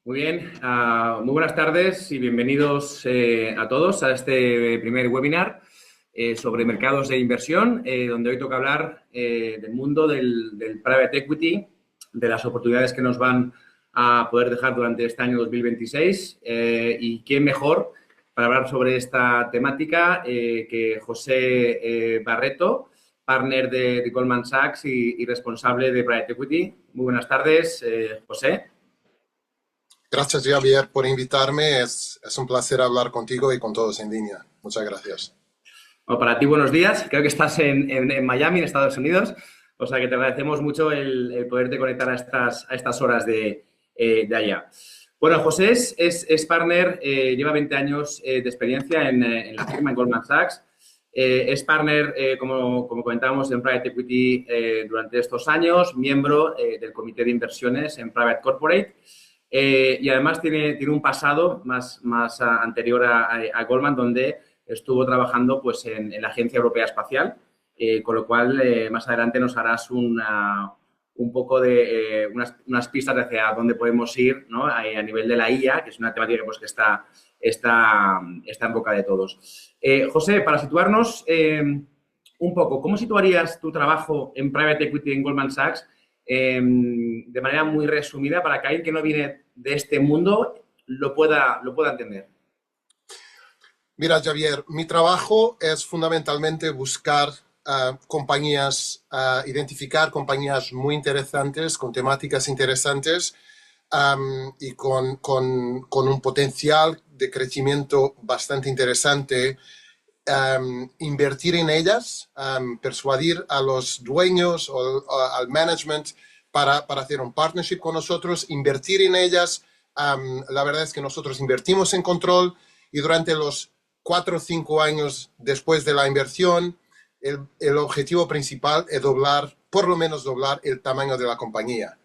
Muy bien, muy buenas tardes y bienvenidos a todos a este primer webinar sobre mercados de inversión, donde hoy toca hablar del mundo del private equity, de las oportunidades que nos van a poder dejar durante este año 2026 y quién mejor para hablar sobre esta temática que José Barreto, partner de Goldman Sachs y responsable de private equity. Muy buenas tardes, José. Gracias, Javier, por invitarme. Es un placer hablar contigo y con todos en línea. Muchas gracias. Bueno, para ti, buenos días. Creo que estás en Miami, en Estados Unidos. O sea que te agradecemos mucho el poderte conectar a estas horas de allá. Bueno, José es partner, lleva 20 años de experiencia en la firma, en Goldman Sachs. Es partner, como comentábamos, en Private Equity durante estos años, miembro del Comité de Inversiones en Private Corporate. Y además tiene un pasado más anterior a Goldman, donde estuvo trabajando pues, en la Agencia Europea Espacial, con lo cual más adelante nos harás un poco de unas pistas de hacia dónde podemos ir, ¿no? A nivel de la IA, que es una temática pues, que está en boca de todos. José, para situarnos un poco, ¿cómo situarías tu trabajo en Private Equity en Goldman Sachs de manera muy resumida para que alguien que no viene de este mundo lo pueda entender? Mira, Javier, mi trabajo es fundamentalmente buscar compañías, identificar compañías muy interesantes, con temáticas interesantes y con un potencial de crecimiento bastante interesante. Invertir en ellas, persuadir a los dueños o al management para hacer un partnership con nosotros, invertir en ellas. La verdad es que nosotros invertimos en control y durante los 4 o 5 años después de la inversión, el objetivo principal es por lo menos doblar el tamaño de la compañía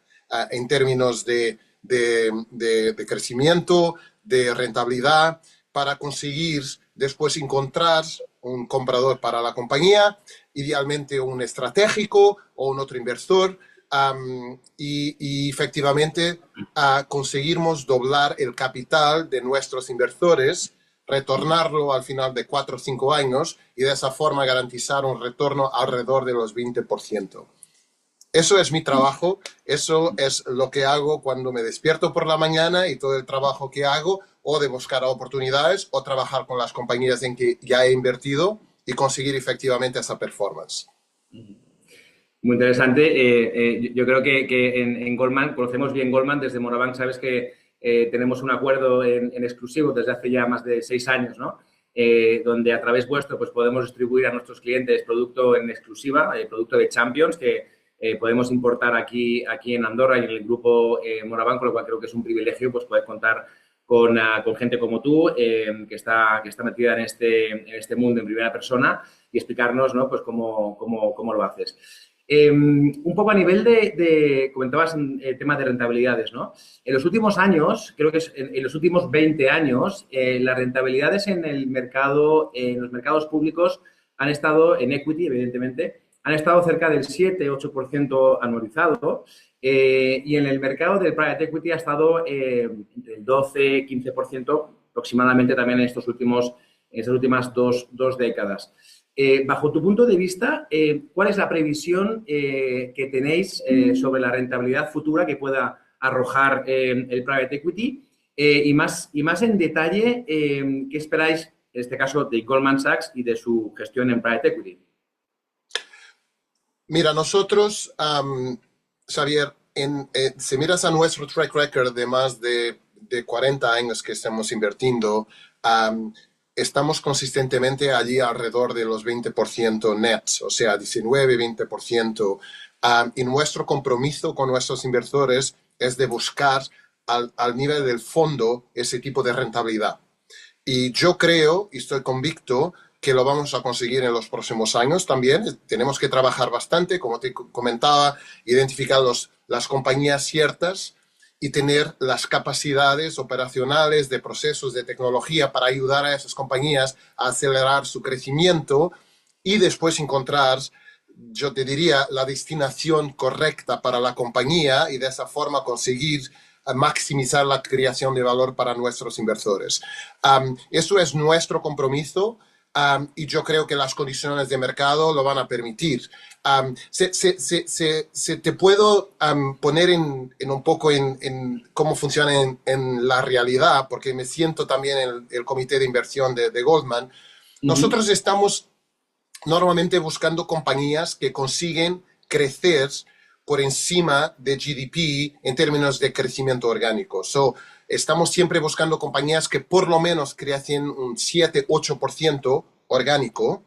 en términos de crecimiento, de rentabilidad, para conseguir después encontrar un comprador para la compañía, idealmente un estratégico o un otro inversor, y efectivamente conseguimos doblar el capital de nuestros inversores, retornarlo al final de 4 o 5 años y de esa forma garantizar un retorno alrededor de los 20%. Eso es mi trabajo, eso es lo que hago cuando me despierto por la mañana y todo el trabajo que hago, o de buscar oportunidades o trabajar con las compañías en que ya he invertido y conseguir efectivamente esa performance. Muy interesante. Yo creo que en Goldman, conocemos bien Goldman desde Morabank, sabes que tenemos un acuerdo en exclusivo desde hace ya más de 6 años, ¿no? Donde a través vuestro pues, podemos distribuir a nuestros clientes producto en exclusiva, producto de Champions, que podemos importar aquí en Andorra y en el grupo Morabank, con lo cual creo que es un privilegio pues, poder contar con gente como tú, que está metida en este mundo en primera persona y explicarnos, ¿no? Pues cómo lo haces. Un poco a nivel comentabas el tema de rentabilidades, ¿no? En los últimos años, creo que en los últimos 20 años, las rentabilidades en el mercado, en los mercados públicos han estado, en equity, evidentemente, han estado cerca del 7-8% anualizado y en el mercado del private equity ha estado entre el 12-15% aproximadamente también en estas últimas dos décadas. Bajo tu punto de vista, ¿cuál es la previsión que tenéis sobre la rentabilidad futura que pueda arrojar el private equity? Y más en detalle, ¿qué esperáis, en este caso, de Goldman Sachs y de su gestión en private equity? Mira, nosotros, Xavier, si miras a nuestro track record de más de 40 años que estamos invirtiendo, estamos consistentemente allí alrededor de los 20% nets, o sea, 19-20%. Y nuestro compromiso con nuestros inversores es de buscar al nivel del fondo ese tipo de rentabilidad. Y yo creo y estoy convicto que lo vamos a conseguir en los próximos años también. Tenemos que trabajar bastante, como te comentaba, identificar las compañías ciertas y tener las capacidades operacionales de procesos de tecnología para ayudar a esas compañías a acelerar su crecimiento y después encontrar, yo te diría, la destinación correcta para la compañía y de esa forma conseguir maximizar la creación de valor para nuestros inversores. Eso es nuestro compromiso. Y yo creo que las condiciones de mercado lo van a permitir. Se te puedo poner en un poco en cómo funciona en la realidad, porque me siento también en el comité de inversión de Goldman. Nosotros estamos normalmente buscando compañías que consiguen crecer por encima de GDP en términos de crecimiento orgánico. Estamos siempre buscando compañías que por lo menos crecen un 7-8% orgánico,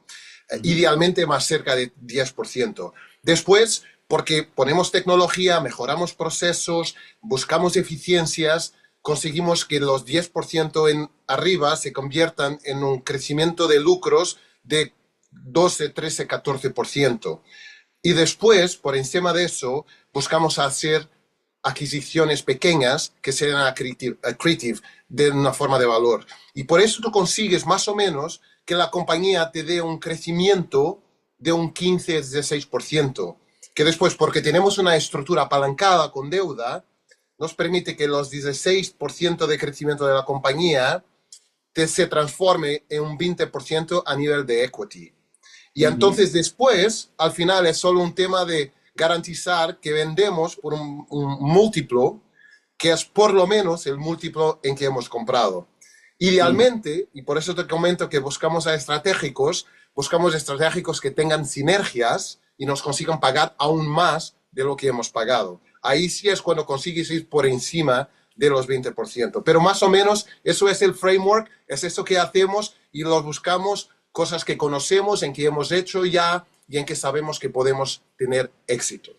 idealmente más cerca de 10%. Después, porque ponemos tecnología, mejoramos procesos, buscamos eficiencias, conseguimos que los 10% en arriba se conviertan en un crecimiento de lucros de 12, 13, 14%. Y después, por encima de eso, buscamos hacer adquisiciones pequeñas que sean accretive de una forma de valor. Y por eso tú consigues más o menos que la compañía te dé un crecimiento de un 15-16%, que después, porque tenemos una estructura apalancada con deuda, nos permite que los 16% de crecimiento de la compañía se transforme en un 20% a nivel de equity. Y entonces después, al final, es solo un tema de garantizar que vendemos por un múltiplo que es por lo menos el múltiplo en que hemos comprado. Idealmente, y por eso te comento que buscamos estratégicos que tengan sinergias y nos consigan pagar aún más de lo que hemos pagado. Ahí sí es cuando consigues ir por encima de los 20%. Pero más o menos eso es el framework, es eso que hacemos y lo buscamos, cosas que conocemos, en que hemos hecho ya y en que sabemos que podemos tener éxito.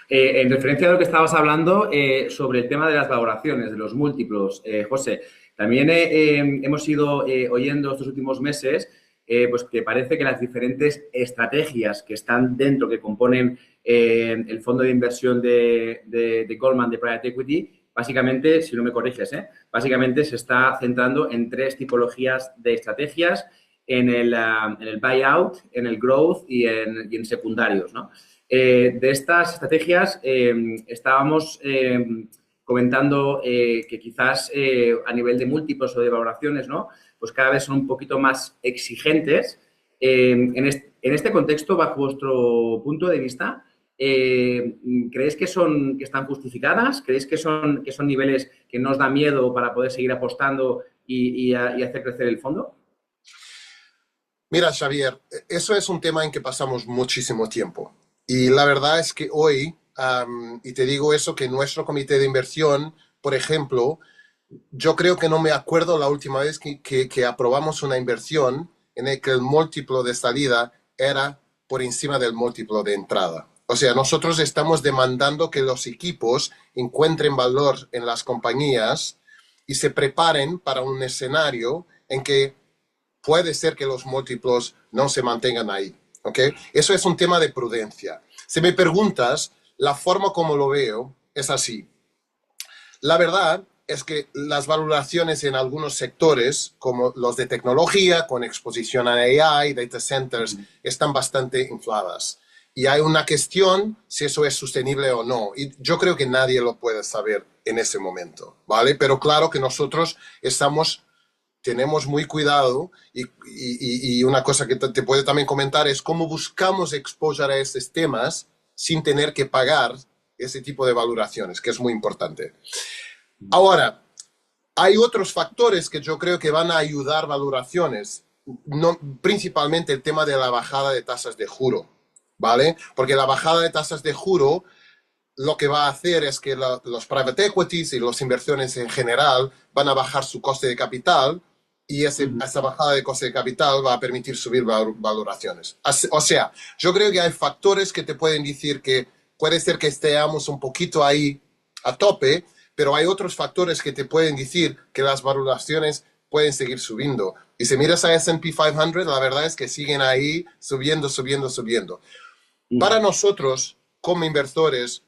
En referencia a lo que estabas hablando sobre el tema de las valoraciones, de los múltiplos, José, también hemos ido oyendo estos últimos meses pues que parece que las diferentes estrategias que están dentro, que componen el fondo de inversión de Goldman, de Private Equity, básicamente, si no me corriges, básicamente se está centrando en tres tipologías de estrategias, en el buyout, en el growth y en secundarios, ¿no? De estas estrategias estábamos comentando que quizás a nivel de múltiplos o de valoraciones, ¿no? Pues cada vez son un poquito más exigentes. En este contexto, bajo vuestro punto de vista, ¿creéis que están justificadas? ¿Creéis que son niveles que nos da miedo para poder seguir apostando y hacer crecer el fondo? Mira, Xavier, eso es un tema en que pasamos muchísimo tiempo. Y la verdad es que hoy, y te digo eso, que nuestro comité de inversión, por ejemplo, yo creo que no me acuerdo la última vez que aprobamos una inversión en el que el múltiplo de salida era por encima del múltiplo de entrada. O sea, nosotros estamos demandando que los equipos encuentren valor en las compañías y se preparen para un escenario en que puede ser que los múltiplos no se mantengan ahí. ¿Okay? Eso es un tema de prudencia. Si me preguntas, la forma como lo veo es así. La verdad es que las valoraciones en algunos sectores, como los de tecnología, con exposición a AI, data centers, están bastante infladas. Y hay una cuestión si eso es sostenible o no. Y yo creo que nadie lo puede saber en ese momento, ¿vale? Pero claro que nosotros tenemos muy cuidado y una cosa que te puedo también comentar es cómo buscamos exposure a estos temas sin tener que pagar ese tipo de valoraciones, que es muy importante. Ahora, hay otros factores que yo creo que van a ayudar valoraciones, no, principalmente el tema de la bajada de tasas de juro, ¿vale? Porque la bajada de tasas de juro lo que va a hacer es que los private equities y las inversiones en general van a bajar su coste de capital y esa bajada de coste de capital va a permitir subir valoraciones. O sea, yo creo que hay factores que te pueden decir que puede ser que estemos un poquito ahí a tope, pero hay otros factores que te pueden decir que las valoraciones pueden seguir subiendo. Y si miras a S&P 500, la verdad es que siguen ahí subiendo, subiendo, subiendo. Para nosotros, como inversores,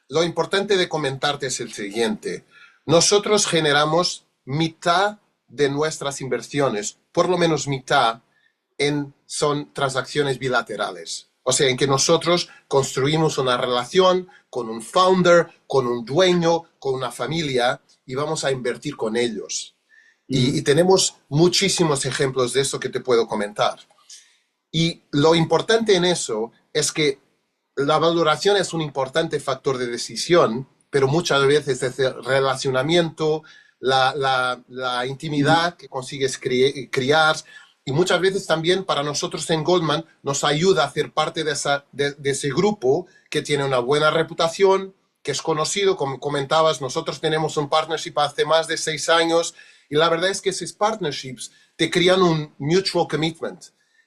lo importante de comentarte es el siguiente. Nosotros generamos mitad de nuestras inversiones, por lo menos mitad, son transacciones bilaterales. O sea, en que nosotros construimos una relación con un founder, con un dueño, con una familia y vamos a invertir con ellos. Y tenemos muchísimos ejemplos de eso que te puedo comentar. Y lo importante en eso es que la valoración es un importante factor de decisión, pero muchas veces es el relacionamiento, la intimidad que consigues criar, y muchas veces también para nosotros en Goldman nos ayuda a ser parte de ese grupo que tiene una buena reputación, que es conocido, como comentabas, nosotros tenemos un partnership hace más de 6 años y la verdad es que esos partnerships te crean un mutual commitment.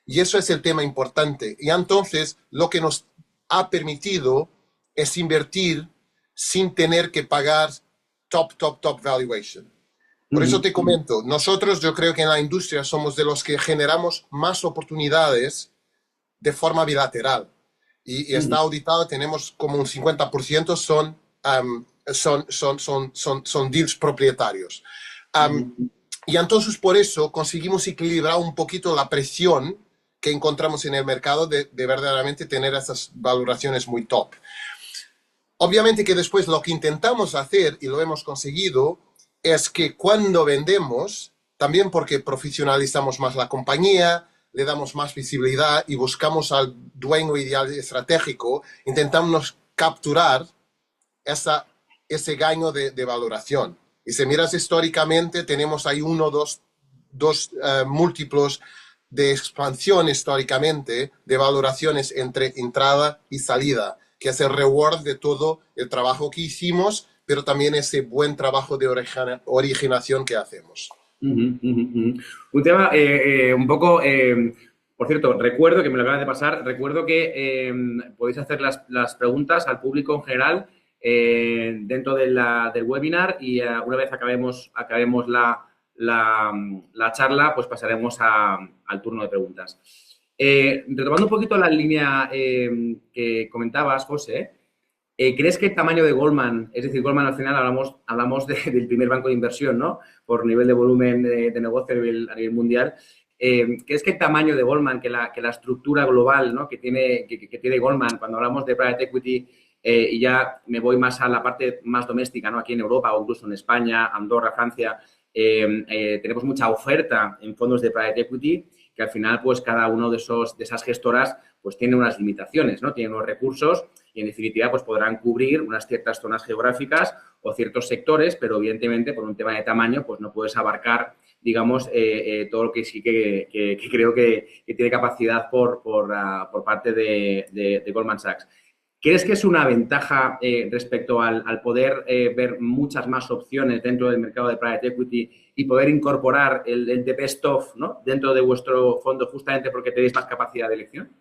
Y eso es el tema importante. Y entonces lo que nos ha permitido es invertir sin tener que pagar top valuation. Por eso te comento, nosotros yo creo que en la industria somos de los que generamos más oportunidades de forma bilateral. Y está auditado, tenemos como un 50% son deals propietarios. Y entonces por eso conseguimos equilibrar un poquito la presión que encontramos en el mercado de verdaderamente tener esas valoraciones muy top. Obviamente que después lo que intentamos hacer, y lo hemos conseguido, es que cuando vendemos, también porque profesionalizamos más la compañía, le damos más visibilidad y buscamos al dueño ideal estratégico, intentamos capturar ese gaño de valoración. Y si miras históricamente, tenemos ahí dos múltiplos de expansión históricamente de valoraciones entre entrada y salida, que es el reward de todo el trabajo que hicimos, pero también ese buen trabajo de originación que hacemos. Un tema un poco, por cierto, recuerdo que me lo acabas de pasar, recuerdo que podéis hacer las preguntas al público en general dentro del webinar y una vez acabemos la charla, pues pasaremos al turno de preguntas. Retomando un poquito la línea que comentabas, José, ¿crees que el tamaño de Goldman, es decir, Goldman al final hablamos del primer banco de inversión, ¿no? Por nivel de volumen de negocio a nivel mundial. ¿Crees que el tamaño de Goldman, que la estructura global, ¿no? que tiene Goldman, cuando hablamos de private equity, y ya me voy más a la parte más doméstica, ¿no? Aquí en Europa o incluso en España, Andorra, Francia, tenemos mucha oferta en fondos de private equity que al final, pues cada uno de esas gestoras pues tiene unas limitaciones, ¿no? Tiene unos recursos y en definitiva pues podrán cubrir unas ciertas zonas geográficas o ciertos sectores, pero evidentemente por un tema de tamaño pues no puedes abarcar, digamos, todo lo que sí que creo que tiene capacidad por parte de Goldman Sachs. ¿Crees que es una ventaja respecto al poder ver muchas más opciones dentro del mercado de private equity y poder incorporar el the best of, ¿no? dentro de vuestro fondo justamente porque tenéis más capacidad de elección?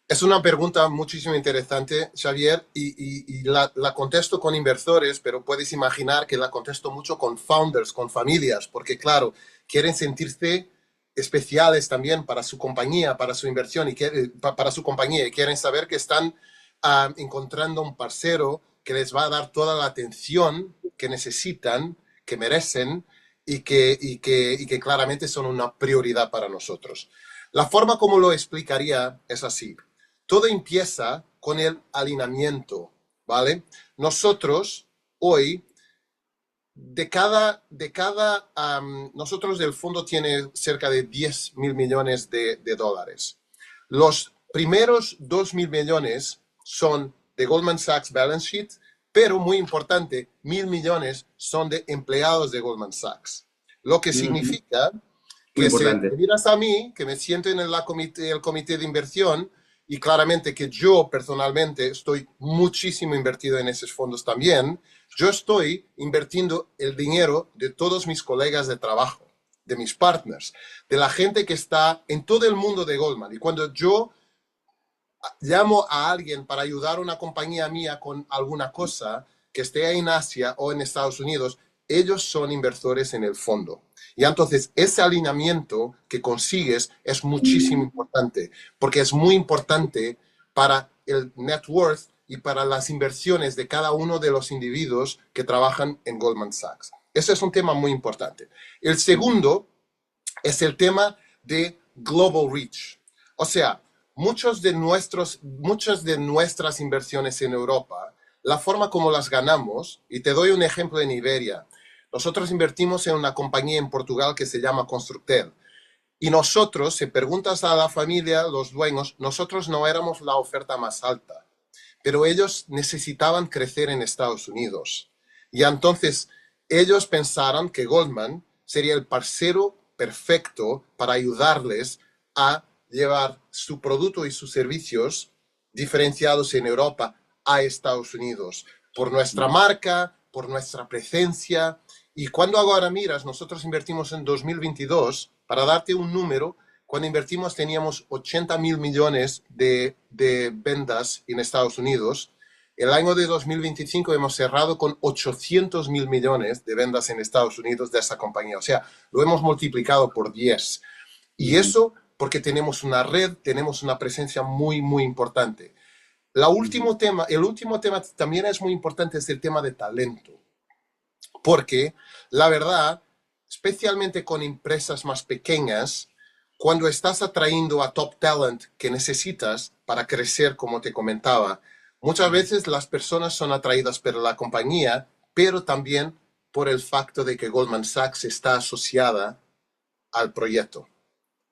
Es una pregunta muchísimo interesante, Xavier, y la contesto con inversores, pero puedes imaginar que la contesto mucho con founders, con familias, porque claro, quieren sentirse especiales también para su compañía, para su inversión y para su compañía, y quieren saber que están encontrando un parcero que les va a dar toda la atención que necesitan, que merecen y que claramente son una prioridad para nosotros. La forma como lo explicaría es así. Todo empieza con el alineamiento, ¿vale? Nosotros hoy, nosotros el fondo tiene cerca de 10.000 millones de dólares. Los primeros 2.000 millones son de Goldman Sachs balance sheet, pero muy importante, 1.000 millones son de empleados de Goldman Sachs. Lo que significa que si me miras a mí, que me siento en el comité de inversión, y claramente que yo personalmente estoy muchísimo invertido en esos fondos también, yo estoy invirtiendo el dinero de todos mis colegas de trabajo, de mis partners, de la gente que está en todo el mundo de Goldman. Y cuando yo llamo a alguien para ayudar a una compañía mía con alguna cosa que esté en Asia o en Estados Unidos, ellos son inversores en el fondo. Y entonces ese alineamiento que consigues es muchísimo importante, porque es muy importante para el net worth y para las inversiones de cada uno de los individuos que trabajan en Goldman Sachs. Ese es un tema muy importante. El segundo es el tema de global reach. O sea, muchas de nuestras inversiones en Europa, la forma como las ganamos, y te doy un ejemplo en Iberia. Nosotros invertimos en una compañía en Portugal que se llama Constructel. Y nosotros, si preguntas a la familia, los dueños, nosotros no éramos la oferta más alta, pero ellos necesitaban crecer en Estados Unidos. Y entonces ellos pensaron que Goldman sería el parcero perfecto para ayudarles a llevar su producto y sus servicios diferenciados en Europa a Estados Unidos, por nuestra marca, por nuestra presencia. Y cuando ahora miras, nosotros invertimos en 2022, para darte un número, cuando invertimos teníamos 80.000 millones de ventas en Estados Unidos. El año de 2025 hemos cerrado con 800.000 millones de ventas en Estados Unidos de esa compañía. O sea, lo hemos multiplicado por 10. Y eso porque tenemos una red, tenemos una presencia muy, muy importante. El último tema también es muy importante, es el tema de talento. Porque la verdad, especialmente con empresas más pequeñas, cuando estás atrayendo a top talent que necesitas para crecer, como te comentaba, muchas veces las personas son atraídas por la compañía, pero también por el facto de que Goldman Sachs está asociada al proyecto,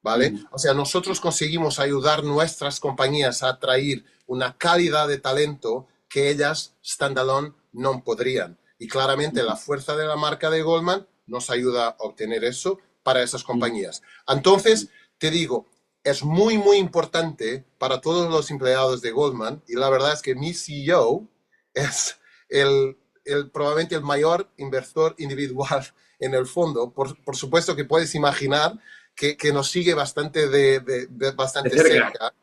¿vale? O sea, nosotros conseguimos ayudar nuestras compañías a atraer una calidad de talento que ellas standalone no podrían. Y claramente la fuerza de la marca de Goldman nos ayuda a obtener eso para esas compañías. Entonces, te digo, es muy, muy importante para todos los empleados de Goldman, y la verdad es que mi CEO es probablemente el mayor inversor individual en el fondo. Por supuesto que puedes imaginar que nos sigue bastante, bastante cerca.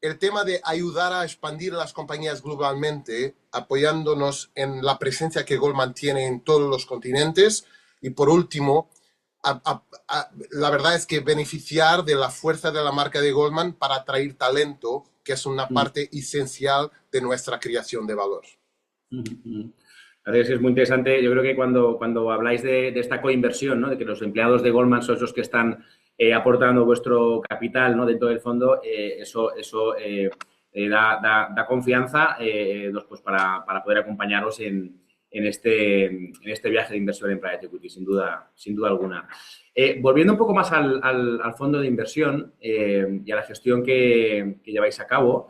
El tema de ayudar a expandir las compañías globalmente, apoyándonos en la presencia que Goldman tiene en todos los continentes. Y por último, la verdad es que beneficiar de la fuerza de la marca de Goldman para atraer talento, que es una parte esencial de nuestra creación de valor. Es muy interesante. Yo creo que cuando habláis de esta coinversión, ¿no? De que los empleados de Goldman son los que están aportando vuestro capital, ¿no? Dentro del fondo, eso da confianza pues para poder acompañaros en este viaje de inversión en Private Equity, sin duda alguna. Volviendo un poco más al fondo de inversión y a la gestión que lleváis a cabo,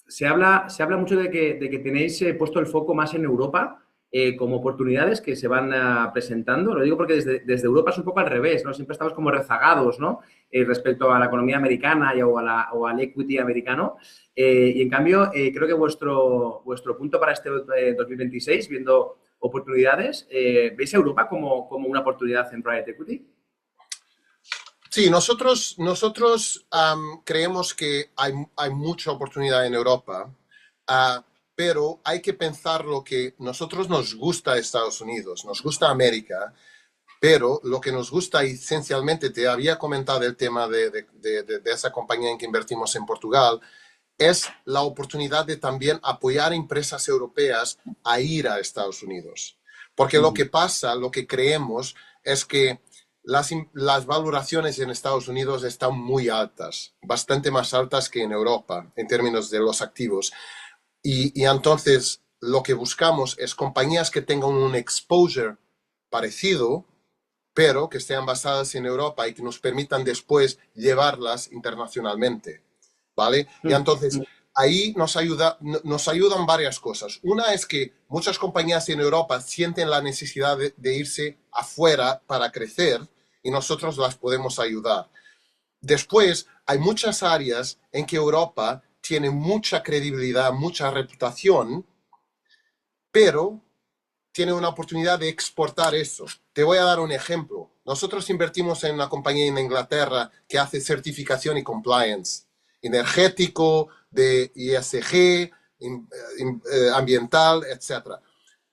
se habla mucho de que tenéis puesto el foco más en Europa como oportunidades que se van presentando. Lo digo porque desde Europa es un poco al revés, ¿no? Siempre estamos como rezagados, ¿no? Respecto a la economía americana o al equity americano. Y en cambio, creo que vuestro punto para este 2026, viendo oportunidades, ¿veis a Europa como una oportunidad en Private Equity? Sí, nosotros creemos que hay mucha oportunidad en Europa, pero hay que pensar lo que nosotros nos gusta Estados Unidos, nos gusta América, pero lo que nos gusta esencialmente, te había comentado el tema de esa compañía en que invertimos en Portugal, es la oportunidad de también apoyar a empresas europeas a ir a Estados Unidos. Porque lo que pasa, lo que creemos, es que las valoraciones en Estados Unidos están muy altas, bastante más altas que en Europa en términos de los activos. Y entonces lo que buscamos es compañías que tengan un exposure parecido, pero que estén basadas en Europa y que nos permitan después llevarlas internacionalmente, ¿vale? Y entonces ahí nos ayudan varias cosas. Una es que muchas compañías en Europa sienten la necesidad de irse afuera para crecer y nosotros las podemos ayudar. Después, hay muchas áreas en que Europa tiene mucha credibilidad, mucha reputación, pero tiene una oportunidad de exportar eso. Te voy a dar un ejemplo. Nosotros invertimos en una compañía en Inglaterra que hace certificación y compliance energético, de ESG, ambiental, etc.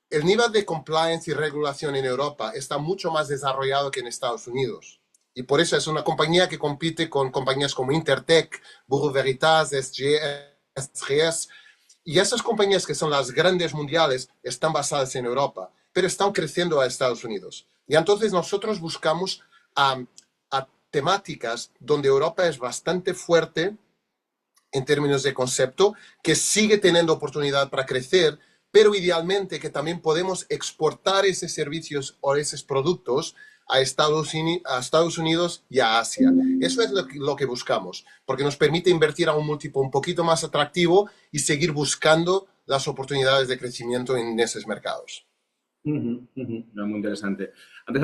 El nivel de compliance y regulación en Europa está mucho más desarrollado que en Estados Unidos. Y por eso es una compañía que compite con compañías como Intertek, Bureau Veritas, SGS. Y esas compañías que son las grandes mundiales están basadas en Europa, pero están creciendo a Estados Unidos. Y entonces nosotros buscamos temáticas donde Europa es bastante fuerte en términos de concepto, que sigue teniendo oportunidad para crecer, pero idealmente que también podemos exportar esos servicios o esos productos a Estados Unidos y a Asia. Eso es lo que buscamos, porque nos permite invertir a un múltiplo un poquito más atractivo y seguir buscando las oportunidades de crecimiento en esos mercados. No, muy interesante. Antes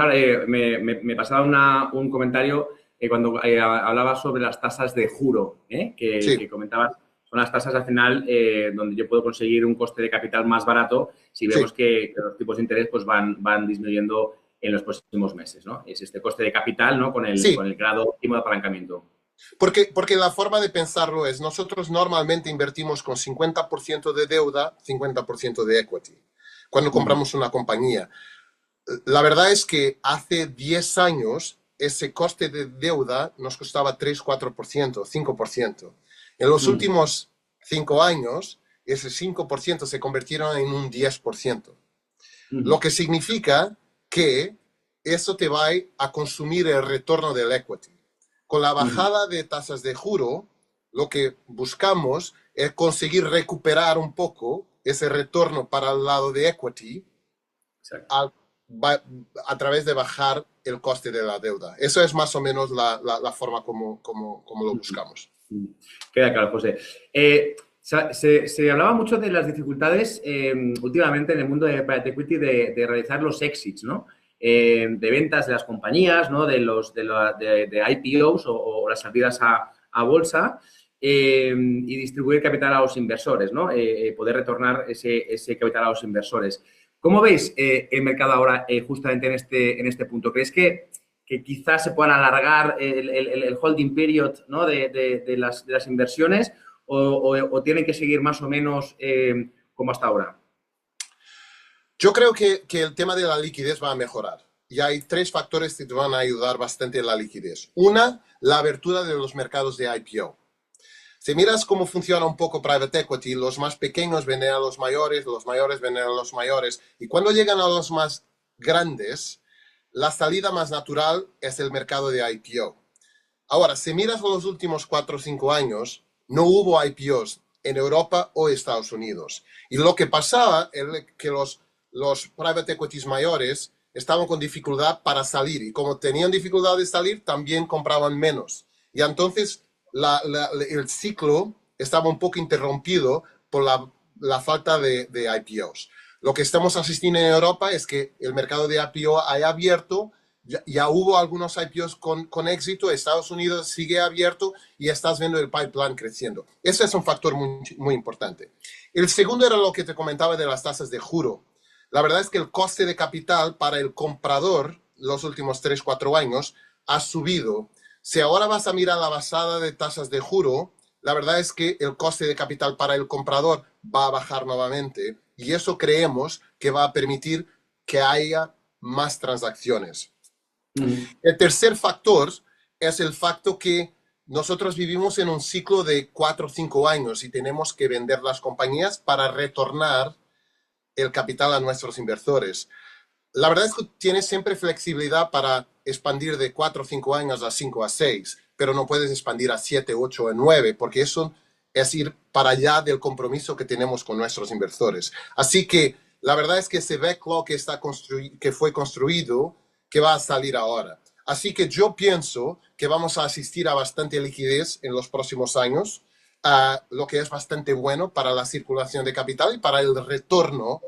me pasaba un comentario cuando hablaba sobre las tasas de juro, Sí. que comentabas. Son las tasas al final donde yo puedo conseguir un coste de capital más barato si Sí. vemos que los tipos de interés pues van disminuyendo en los próximos meses, ¿no? Es este coste de capital, ¿no? Con Sí, el grado óptimo de apalancamiento. porque la forma de pensarlo es, nosotros normalmente invertimos con 50% de deuda, 50% de equity, cuando Ujú, compramos una compañía. La verdad es que hace 10 años ese coste de deuda nos costaba 3, 4%, 5%. En los ujú, últimos 5 años, ese 5% se convirtieron en un 10%. Lo ujú, que significa que eso te va a consumir el retorno del equity. Con la ujú. bajada de tasas de juro, lo que buscamos es conseguir recuperar un poco ese retorno para el lado de equity Exacto. a, a través de bajar el coste de la deuda. Eso es más o menos la forma como lo buscamos. Queda claro, José. Se hablaba mucho de las dificultades últimamente en el mundo de private equity de realizar los exits, ¿no? De ventas de las compañías, ¿no? De IPOs o las salidas a bolsa y distribuir capital a los inversores, ¿no? Poder retornar ese capital a los inversores. ¿Cómo veis el mercado ahora justamente en este punto? ¿Crees que quizás se puedan alargar el holding period, ¿no? de las inversiones o tienen que seguir más o menos como hasta ahora? Yo creo que el tema de la liquidez va a mejorar. Y hay 3 factores que te van a ayudar bastante en la liquidez. Una, la abertura de los mercados de IPO. Si miras cómo funciona un poco private equity, los más pequeños venden a los mayores venden a los mayores, y cuando llegan a los más grandes, la salida más natural es el mercado de IPO. Ahora, si miras los últimos 4 o 5 años, no hubo IPOs en Europa o Estados Unidos. Y lo que pasaba es que los private equities mayores estaban con dificultad para salir, y como tenían dificultad de salir, también compraban menos. Y entonces el ciclo estaba un poco interrumpido por la falta de IPOs. Lo que estamos asistiendo en Europa es que el mercado de IPO haya abierto, ya hubo algunos IPOs con éxito, Estados Unidos sigue abierto y estás viendo el pipeline creciendo. Ese es un factor muy importante. El segundo era lo que te comentaba de las tasas de juro. La verdad es que el coste de capital para el comprador los últimos 3, 4 años ha subido. Si ahora vas a mirar la basada de tasas de juro, la verdad es que el coste de capital para el comprador va a bajar nuevamente, y eso creemos que va a permitir que haya más transacciones. Ujú. El tercer factor es el facto que nosotros vivimos en un ciclo de 4 o 5 años y tenemos que vender las compañías para retornar el capital a nuestros inversores. La verdad es que tienes siempre flexibilidad para expandir de 4 o 5 años a 5 a 6, pero no puedes expandir a 7, 8 o 9, porque eso es ir para allá del compromiso que tenemos con nuestros inversores. Así que la verdad es que ese backlog que fue construido, que va a salir ahora. Así que yo pienso que vamos a asistir a bastante liquidez en los próximos años, lo que es bastante bueno para la circulación de capital y para el retorno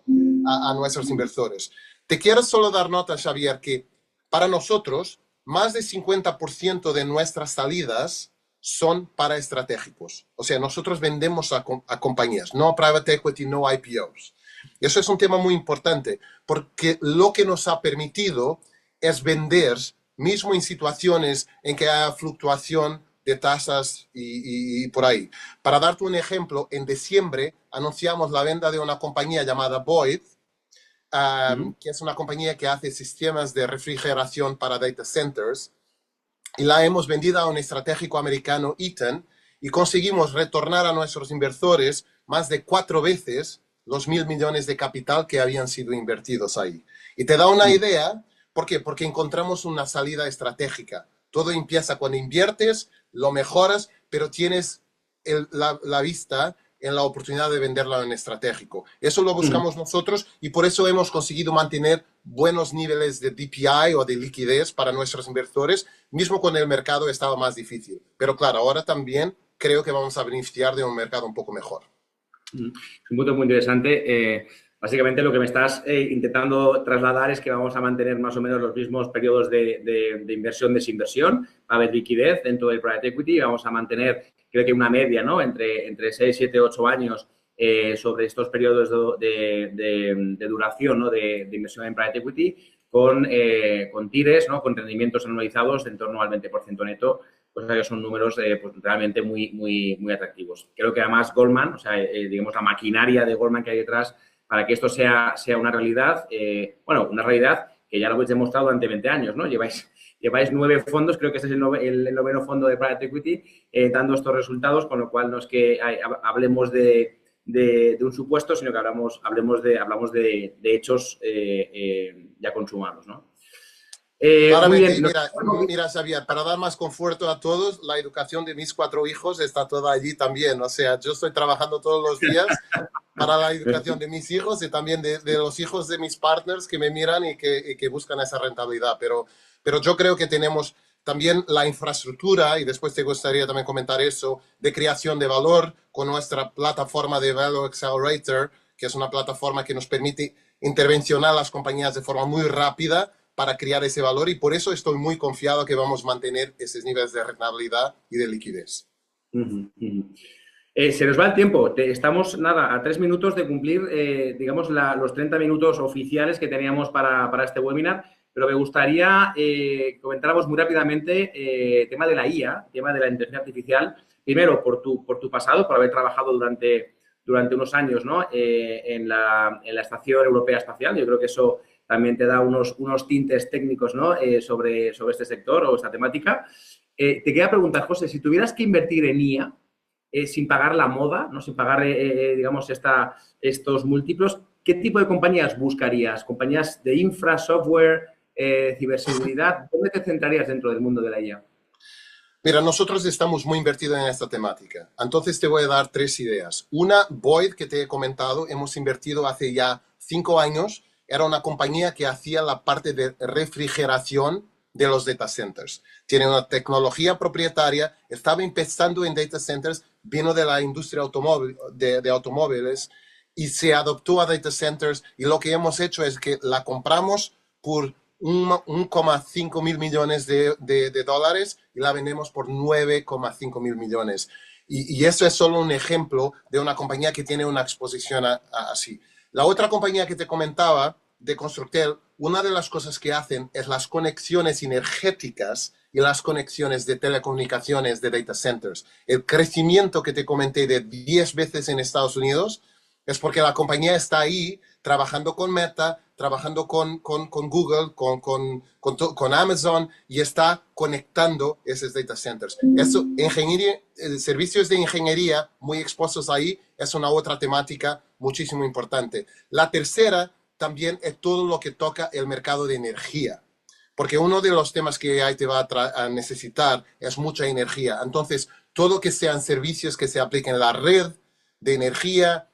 a nuestros inversores. Te quiero solo dar nota, Xavier, que para nosotros más del 50% de nuestras salidas son para estratégicos. O sea, nosotros vendemos a compañías, no private equity, no IPOs. Eso es un tema muy importante, porque lo que nos ha permitido es vender, mismo en situaciones en que haya fluctuación de tasas y por ahí. Para darte un ejemplo, en diciembre anunciamos la venta de una compañía llamada Boyd, Ujú. que es una compañía que hace sistemas de refrigeración para data centers, y la hemos vendido a un estratégico americano, Eaton, y conseguimos retornar a nuestros inversores más de 4 veces los 1.000 millones de capital que habían sido invertidos ahí. Y te da una idea, ¿por qué? Porque encontramos una salida estratégica. Todo empieza cuando inviertes, lo mejoras, pero tienes la vista en la oportunidad de venderla en estratégico. Eso lo buscamos nosotros y por eso hemos conseguido mantener buenos niveles de DPI o de liquidez para nuestros inversores, mismo cuando el mercado estaba más difícil. Pero claro, ahora también creo que vamos a beneficiar de un mercado un poco mejor. Es un punto muy interesante. Básicamente lo que me estás intentando trasladar es que vamos a mantener más o menos los mismos periodos de inversión, desinversión, va a haber liquidez dentro del private equity y vamos a mantener, creo que una media, ¿no? Entre 6, 7, 8 años sobre estos periodos de duración, ¿no? de inversión en private equity con TIRES, ¿no? Con rendimientos anualizados en torno al 20% neto, pues que son números pues, realmente muy atractivos. Creo que además Goldman, o sea, digamos la maquinaria de Goldman que hay detrás para que esto sea una realidad, una realidad que ya lo habéis demostrado durante 20 años, ¿no? Lleváis 9 fondos, creo que este es el noveno fondo de Private Equity, dando estos resultados, con lo cual no es que hablemos de un supuesto, sino que hablamos de hechos ya consumados, ¿no? Claramente, muy bien. mira, Xavier, para dar más conforto a todos, la educación de mis 4 hijos está toda allí también. O sea, yo estoy trabajando todos los días para la educación de mis hijos y también de los hijos de mis partners que me miran y que buscan esa rentabilidad. Pero yo creo que tenemos también la infraestructura, y después te gustaría también comentar eso, de creación de valor con nuestra plataforma de Value Accelerator, que es una plataforma que nos permite intervencionar a las compañías de forma muy rápida para crear ese valor y por eso estoy muy confiado que vamos a mantener esos niveles de rentabilidad y de liquidez. Se nos va el tiempo. Estamos, nada, a 3 minutos de cumplir, digamos, los 30 minutos oficiales que teníamos para este webinar, pero me gustaría comentáramos muy rápidamente tema de la IA, tema de la inteligencia artificial. Primero, por tu pasado, por haber trabajado durante unos años, ¿no? En la Estación Europea Espacial. Yo creo que eso también te da unos tintes técnicos, ¿no? sobre este sector o esta temática. Te quería preguntar, José, si tuvieras que invertir en IA sin pagar la moda, ¿no? Sin pagar, digamos, estos múltiplos, ¿qué tipo de compañías buscarías? ¿Compañías de infra, software, ciberseguridad? ¿Dónde te centrarías dentro del mundo de la IA? Mira, nosotros estamos muy invertidos en esta temática. Entonces te voy a dar 3 ideas. Una, Boyd, que te he comentado, hemos invertido hace ya 5 años. Era una compañía que hacía la parte de refrigeración de los data centers. Tiene una tecnología propietaria, estaba empezando en data centers, vino de la industria de automóviles y se adoptó a data centers y lo que hemos hecho es que la compramos por 1,5 mil millones de dólares y la vendemos por 9,5 mil millones. Y eso es solo un ejemplo de una compañía que tiene una exposición así. La otra compañía que te comentaba, de Constructel, una de las cosas que hacen es las conexiones energéticas y las conexiones de telecomunicaciones de data centers. El crecimiento que te comenté de 10 veces en Estados Unidos es porque la compañía está ahí trabajando con Meta, trabajando con Google, con Amazon y está conectando esos data centers. Eso, servicios de ingeniería muy expuestos ahí es una otra temática muchísimo importante. La tercera también es todo lo que toca el mercado de energía, porque uno de los temas que AI te va a necesitar es mucha energía. Entonces, todo que sean servicios que se apliquen en la red de energía,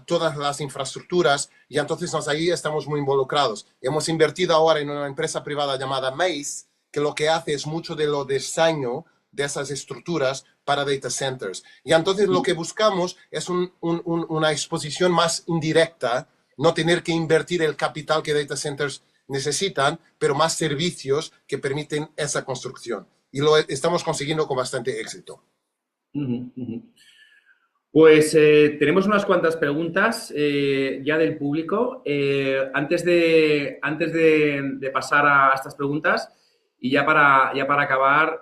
todas las infraestructuras, y entonces ahí estamos muy involucrados. Hemos invertido ahora en una empresa privada llamada Mace, que lo que hace es mucho de lo diseño de esas estructuras para data centers. Y entonces lo que buscamos es una exposición más indirecta, no tener que invertir el capital que data centers necesitan, pero más servicios que permiten esa construcción. Y lo estamos consiguiendo con bastante éxito. Pues tenemos unas cuantas preguntas ya del público. Antes de pasar a estas preguntas y ya para acabar,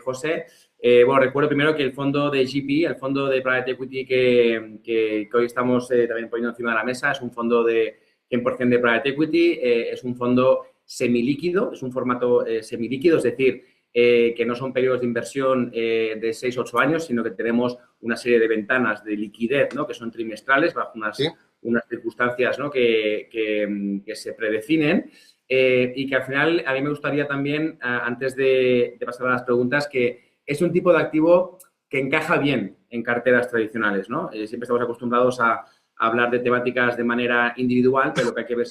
José, recuerdo primero que el fondo de GP, el fondo de Private Equity que hoy estamos también poniendo encima de la mesa, es un fondo de 100% de Private Equity, es un fondo semilíquido, es un formato semilíquido, es decir, que no son periodos de inversión de 6-8 años, sino que tenemos una serie de ventanas de liquidez, ¿no? Que son trimestrales bajo unas circunstancias, ¿no? que se predefinen. y que al final a mí me gustaría también, antes de pasar a las preguntas, que es un tipo de activo que encaja bien en carteras tradicionales, ¿no? Siempre estamos acostumbrados a hablar de temáticas de manera individual, pero lo que hay que ver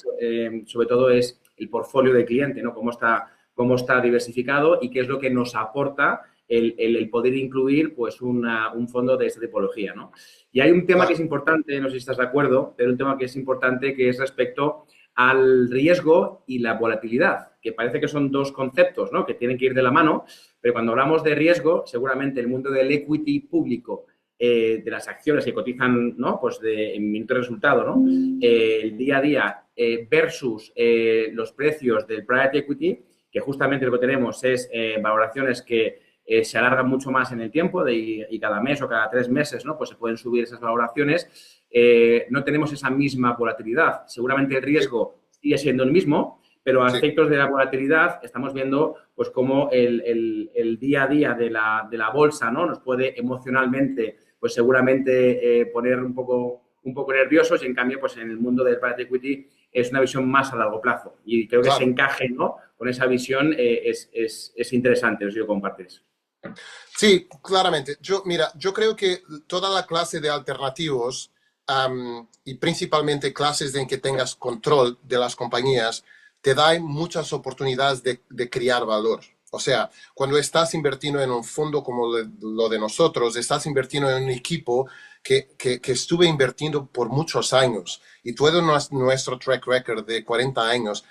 sobre todo es el portfolio del cliente, ¿no? Cómo está diversificado y qué es lo que nos aporta el poder incluir pues un fondo de esta tipología, ¿no? Y hay un tema que es importante, no sé si estás de acuerdo, pero un tema que es importante que es respecto al riesgo y la volatilidad, que parece que son dos conceptos, ¿no? Que tienen que ir de la mano, pero cuando hablamos de riesgo, seguramente el mundo del equity público, de las acciones que cotizan, ¿no? Pues en minuto de resultado, ¿no? El día a día versus los precios del private equity, que justamente lo que tenemos es valoraciones que se alargan mucho más en el tiempo y cada mes o cada 3 meses, ¿no? Pues se pueden subir esas valoraciones. No tenemos esa misma volatilidad. Seguramente el riesgo sigue siendo el mismo, pero a efectos de la volatilidad estamos viendo pues cómo el día a día de la bolsa, ¿no? Nos puede emocionalmente pues seguramente poner un poco nerviosos y en cambio pues en el mundo del private equity es una visión más a largo plazo y creo que ese encaje, ¿no? Con esa visión es interesante, no sé si lo compartes. Sí, claramente. Mira, yo creo que toda la clase de alternativos y principalmente clases en que tengas control de las compañías te da muchas oportunidades de crear valor. O sea, cuando estás invirtiendo en un fondo como lo de nosotros, estás invirtiendo en un equipo que estuve invirtiendo por muchos años y todo nuestro track record de 40 años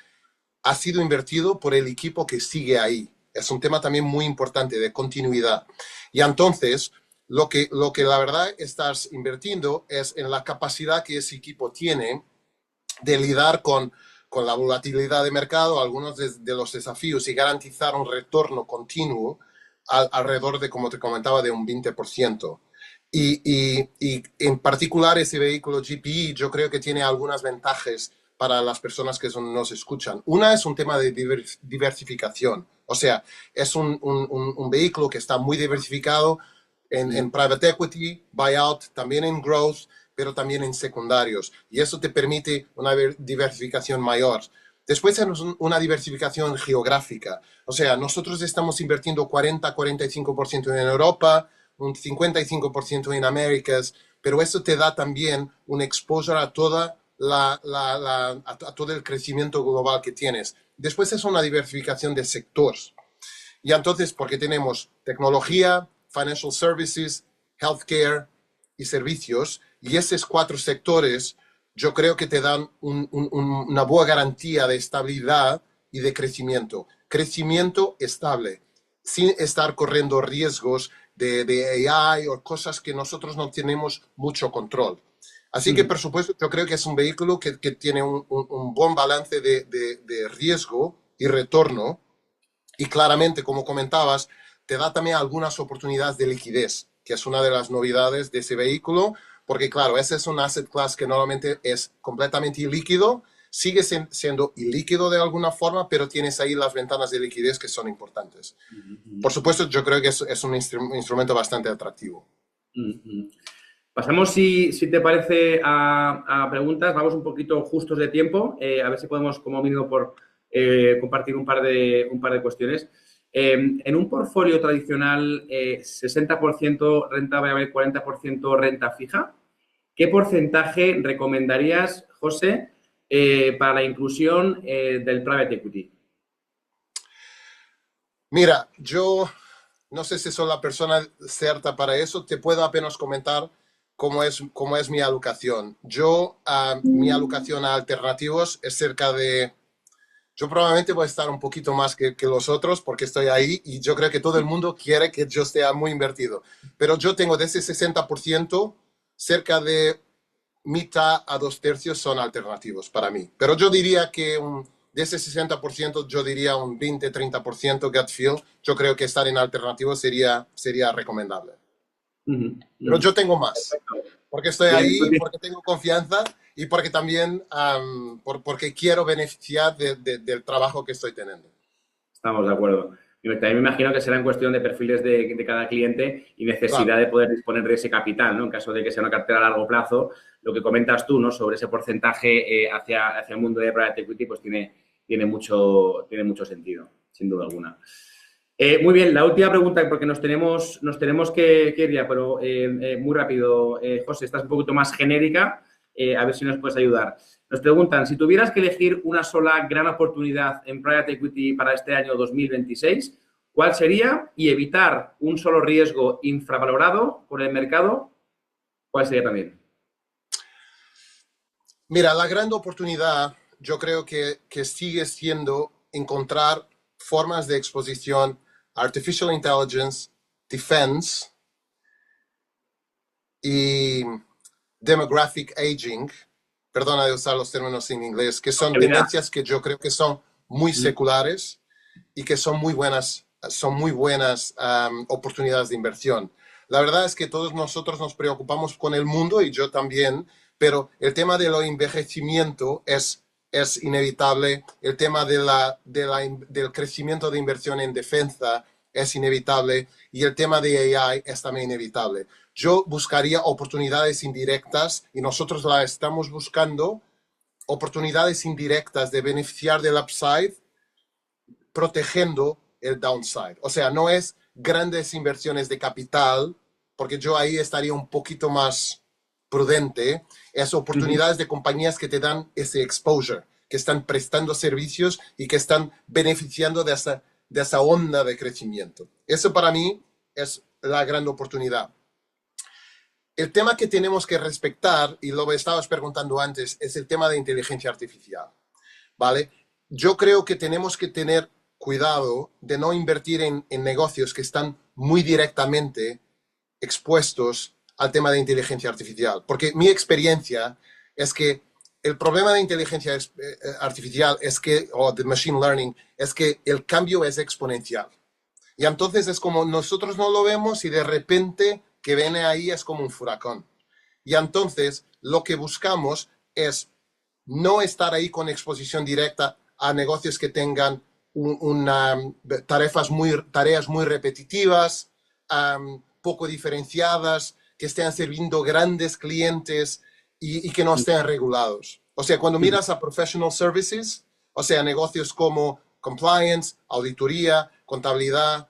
ha sido invertido por el equipo que sigue ahí. Es un tema también muy importante de continuidad. Y entonces, lo que la verdad estás invirtiendo es en la capacidad que ese equipo tiene de lidiar con la volatilidad de mercado, algunos de los desafíos y garantizar un retorno continuo alrededor de, como te comentaba, de un 20%. Y en particular ese vehículo GPE yo creo que tiene algunas ventajas para las personas que nos escuchan. Una es un tema de diversificación, o sea, es un vehículo que está muy diversificado en private equity, buyout, también en growth, pero también en secundarios. Y eso te permite una diversificación mayor. Después tenemos una diversificación geográfica. O sea, nosotros estamos invirtiendo 40-45% en Europa, un 55% en Américas, pero eso te da también un exposure a toda a todo el crecimiento global que tienes. Después es una diversificación de sectores. Y entonces, porque tenemos tecnología, financial services, healthcare y servicios, y esos 4 sectores yo creo que te dan una buena garantía de estabilidad y de crecimiento. Crecimiento estable, sin estar corriendo riesgos de AI o cosas que nosotros no tenemos mucho control. Así que, por supuesto, yo creo que es un vehículo que tiene un buen balance de riesgo y retorno. Y claramente, como comentabas, te da también algunas oportunidades de liquidez, que es una de las novedades de ese vehículo, porque claro, ese es un asset class que normalmente es completamente ilíquido, sigue siendo ilíquido de alguna forma, pero tienes ahí las ventanas de liquidez que son importantes. Por supuesto, yo creo que es un instrumento bastante atractivo. Pasamos, si te parece, a preguntas. Vamos un poquito justos de tiempo, a ver si podemos, como mínimo, compartir un par de cuestiones. En un portfolio tradicional, 60% renta variable, 40% renta fija, ¿qué porcentaje recomendarías, José, para la inclusión del private equity? Mira, yo no sé si soy la persona cierta para eso, te puedo apenas comentar cómo es mi alocación. Mi alocación a alternativos es cerca de... Yo probablemente voy a estar un poquito más que los otros porque estoy ahí y yo creo que todo el mundo quiere que yo esté muy invertido. Pero yo tengo de ese 60%, cerca de mitad a 2/3 son alternativos para mí. Pero yo diría que de ese 60%, yo diría un 20-30% gut feel. Yo creo que estar en alternativos sería recomendable. Pero yo tengo más, porque estoy ahí, porque tengo confianza y porque también porque quiero beneficiar del trabajo que estoy teniendo. Estamos de acuerdo. También me imagino que será en cuestión de perfiles de cada cliente y necesidad Claro. de poder disponer de ese capital, ¿no? En caso de que sea una cartera a largo plazo, lo que comentas tú, ¿no? Sobre ese porcentaje hacia el mundo de private equity, pues tiene tiene mucho sentido, sin duda alguna. Muy bien, la última pregunta, porque nos tenemos que ir ya, pero muy rápido, José, esta es un poquito más genérica, a ver si nos puedes ayudar. Nos preguntan, si tuvieras que elegir una sola gran oportunidad en Private Equity para este año 2026, ¿cuál sería? Y evitar un solo riesgo infravalorado por el mercado, ¿cuál sería también? Mira, la gran oportunidad yo creo que sigue siendo encontrar formas de exposición Artificial Intelligence, Defense y Demographic Aging, perdona de usar los términos en inglés, que son tendencias que yo creo que son muy seculares y que son muy buenas oportunidades de inversión. La verdad es que todos nosotros nos preocupamos con el mundo y yo también, pero el tema del envejecimiento es inevitable, el tema del crecimiento de inversión en defensa es inevitable y el tema de AI es también inevitable. Yo buscaría oportunidades indirectas y nosotros la estamos buscando, oportunidades indirectas de beneficiar del upside, protegiendo el downside. O sea, no es grandes inversiones de capital, porque yo ahí estaría un poquito más prudente. Es oportunidades de compañías que te dan ese exposure, que están prestando servicios y que están beneficiando de esa onda de crecimiento. Eso para mí es la gran oportunidad. El tema que tenemos que respetar, y lo estabas preguntando antes, es el tema de inteligencia artificial, ¿vale? Yo creo que tenemos que tener cuidado de no invertir en negocios que están muy directamente expuestos al tema de inteligencia artificial. Porque mi experiencia es que el problema de inteligencia artificial o de machine learning, es que el cambio es exponencial. Y entonces es como nosotros no lo vemos y de repente que viene ahí es como un furacán. Y entonces lo que buscamos es no estar ahí con exposición directa a negocios que tengan tareas muy repetitivas, poco diferenciadas, que estén sirviendo grandes clientes y que no estén regulados. O sea, cuando miras a professional services, o sea, negocios como compliance, auditoría, contabilidad,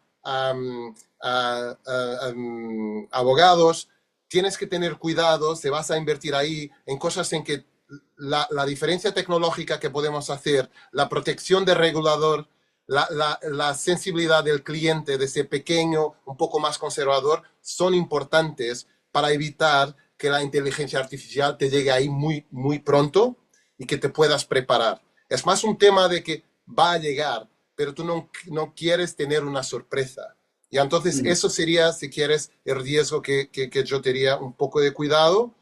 abogados, tienes que tener cuidado, se vas a invertir ahí en cosas en que la diferencia tecnológica que podemos hacer, la protección del regulador, la sensibilidad del cliente, de ese pequeño, un poco más conservador, son importantes para evitar que la inteligencia artificial te llegue ahí muy, muy pronto y que te puedas preparar. Es más un tema de que va a llegar, pero tú no quieres tener una sorpresa. Y entonces eso sería, si quieres, el riesgo que yo tendría un poco de cuidado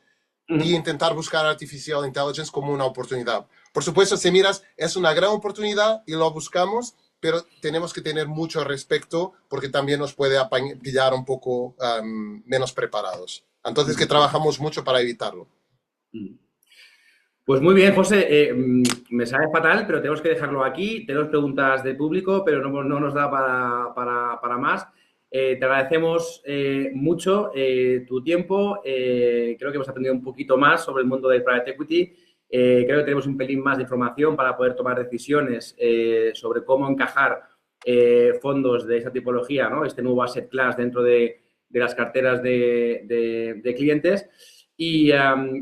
y intentar buscar Artificial Intelligence como una oportunidad. Por supuesto, si miras, es una gran oportunidad y lo buscamos, pero tenemos que tener mucho respeto porque también nos puede pillar un poco menos preparados. Entonces, que trabajamos mucho para evitarlo. Pues muy bien, José. Me sabe fatal, pero tenemos que dejarlo aquí. Tenemos preguntas del público, pero no nos da para más. Te agradecemos mucho tu tiempo. Creo que hemos aprendido un poquito más sobre el mundo del Private Equity. Creo que tenemos un pelín más de información para poder tomar decisiones sobre cómo encajar fondos de esta tipología, ¿no? Este nuevo asset class dentro de las carteras de clientes. Y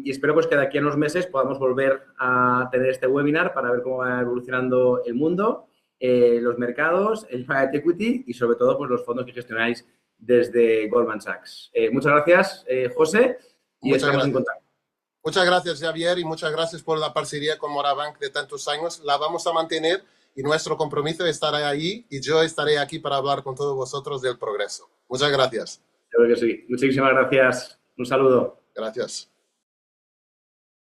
espero pues, que de aquí a unos meses podamos volver a tener este webinar para ver cómo va evolucionando el mundo, los mercados, el Private Equity y sobre todo pues, los fondos que gestionáis desde Goldman Sachs. Muchas gracias, José, y estamos en contacto. Muchas gracias, Javier, y muchas gracias por la parcería con Morabank de tantos años. La vamos a mantener y nuestro compromiso estará ahí y yo estaré aquí para hablar con todos vosotros del progreso. Muchas gracias. Creo que sí. Muchísimas gracias. Un saludo. Gracias.